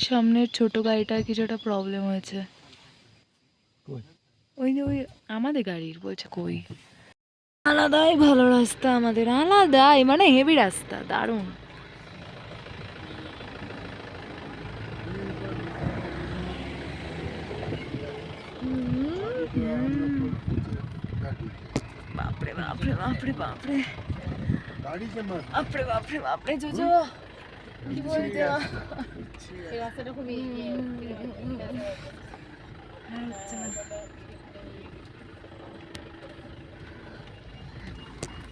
সামনের ছোট গাড়িটার কিছু একটা প্রবলেম হয়েছে। ওই যে ওই আমাদের গাড়ির বলছে কই আলাদাই ভালো রাস্তা, আমাদের আলাদাই মানে হেভি রাস্তা, দারুণ। বাপরে বাপরে বাপরে বাপরে বাপরে বাপরে বাপরে জোজো কি বলতে এই রাস্তাটা খুবই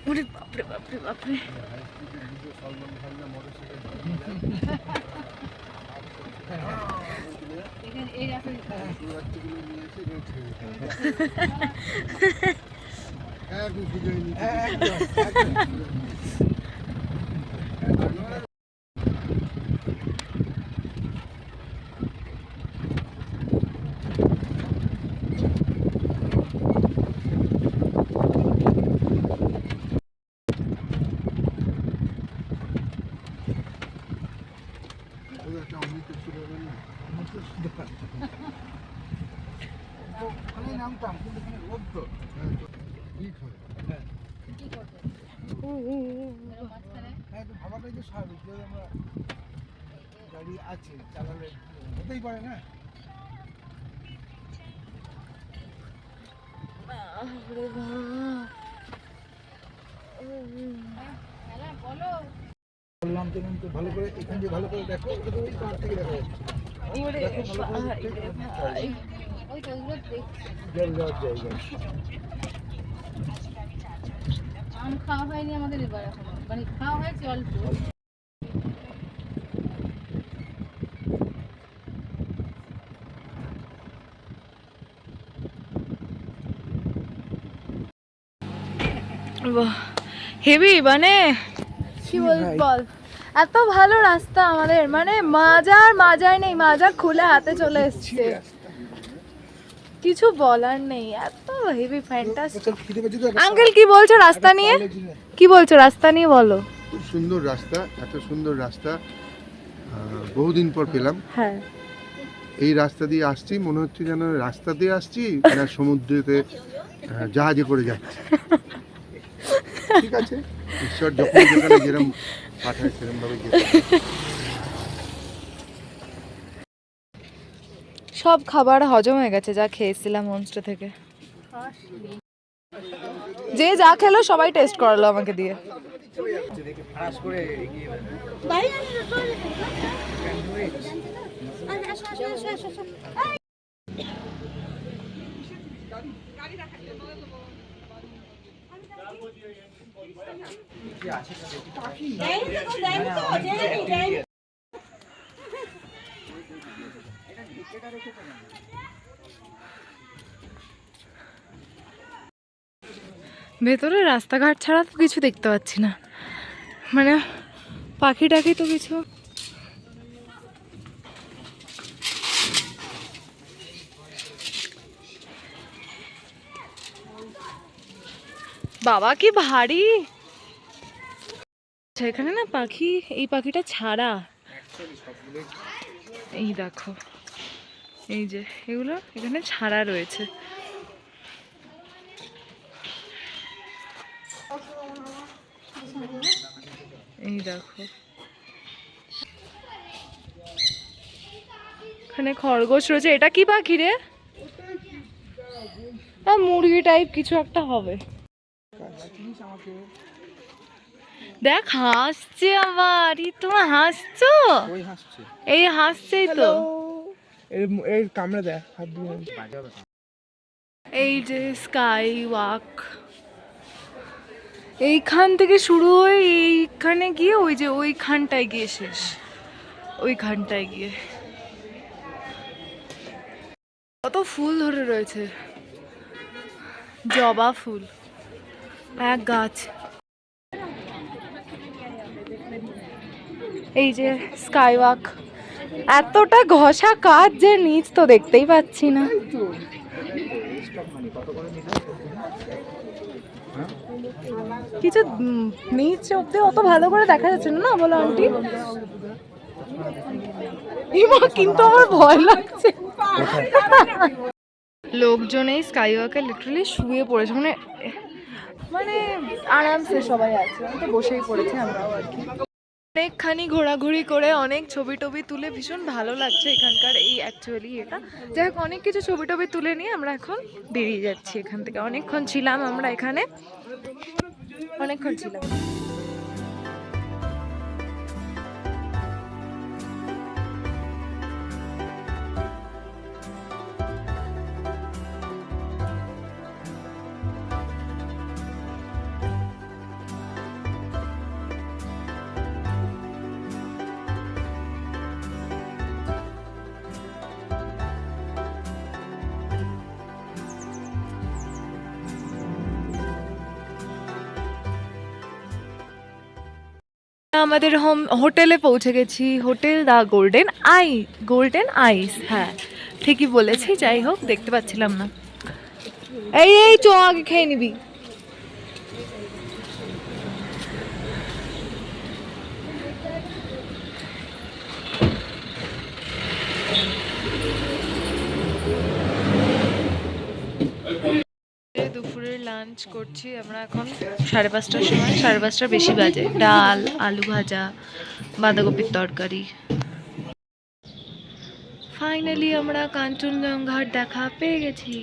ওরে বাপরে বাপরে বাপরে এই রাস্তা গাড়ি আছে চালালে হতেই পারে না। বললাম তো ভালো করে এখান দিয়ে ভালো করে দেখো, ওই পাহাড় থেকে দেখা যাচ্ছে। আম খাওয়া হয়নি আমাদের এবার, এখন মানে খাওয়া হয়েছে অল্প। হেভি মানে কি বল, এত ভালো রাস্তা আমাদের, মানে মাজার নেই, মাজা খুলে হাতে চলে এসছে, কিছু বলার নেই, এত হেভি ফ্যান্টাস্টিক। আঙ্কেল কি বলছো রাস্তা নিয়ে, কি বলছো রাস্তা নিয়ে বলো। খুব সুন্দর রাস্তা, এত সুন্দর রাস্তা বহুদিন পর পেলাম। হ্যাঁ, এই রাস্তা দিয়ে আসছি, মনে হচ্ছে যেন রাস্তা দিয়ে আসছি না সমুদ্রেতে জাহাজে করে যাচ্ছি। ঠিক আছে, ঈশ্বর যখন যেখানে যেরকম পাঠায় সেরকম ভাবে যেতে। সব খাবার হজম হয়ে গেছে যা খেয়েছিলাম হোমস্টে থেকে। যে যা খেলো সবাই টেস্ট করালো আমাকে দিয়ে। ভেতরে রাস্তাঘাট ছাড়া তো কিছু দেখতে পাচ্ছি না, মানে পাখি টাখি তো কিছু। বাবা কি ভারী, এখানে না পাখি, এই পাখিটা ছাড়া, এই দেখো এই যে এগুলো এখানে ছাড়া রয়েছে। এই দেখো এখানে খরগোশ রয়েছে। এটা কি পাখি রে? মুরগি টাইপ কিছু একটা হবে। দেখ হাসছে আবার, তোমার হাসছো, এই হাসছেই তো, এই কামড়ে দেয় হাত দিয়ে। এই যে স্কাই ওয়াক, এইখান থেকে শুরু হয়ে এইখানে গিয়ে ওই যে ওইখানটায় গিয়ে শেষ, ওইখানটায় গিয়ে কত ফুল ধরে রয়েছে, জবা ফুল এক গাছ। এই যে স্কাই ওয়াক, এতটা ঘষা কাঠ যে নিচ তো দেখতেই পাচ্ছি না। কিছু নিচ অব্দি অত ভালো করে দেখা যাচ্ছে না, বলো আন্টি। ইমা কিন্তু আমার ভয় লাগছে। লোকজন এই স্কাই ওয়াকে লিটারালি শুয়ে পড়েছে, মানে মানে আরামসে সবাই আছে, আমি তো বসেই পড়েছি আমরাও আর কি। অনেকখানি ঘোরাঘুরি করে অনেক ছবি টবি তুলে ভীষণ ভালো লাগছে এখানকার এই অ্যাকচুয়ালি এটা। যাই হোক অনেক কিছু ছবি টবি তুলে নিয়ে আমরা এখন বেরিয়ে যাচ্ছি এখান থেকে। অনেকক্ষণ ছিলাম আমরা এখানে, অনেকক্ষণ ছিলাম। আমাদের হোটেলে পৌঁছে গেছি, হোটেল দ্য গোল্ডেন আইস। হ্যাঁ ঠিকই বলেছি, যাই হোক দেখতে পাচ্ছিলাম না। এই এই চো আগে খেয়ে নিবি। দুপুরের লাঞ্চ করছি আমরা এখন 5:30টার সময়, 5:30টার বেশি বাজে। ডাল, আলু ভাজা, বাঁধাকপির তরকারি। ফাইনালি আমরা কাঞ্চনজঙ্ঘার দেখা পেয়ে গেছি।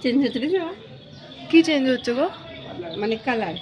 চেঞ্জ হচ্ছে কিছু কি চেঞ্জ হচ্ছে গো? মানে কালার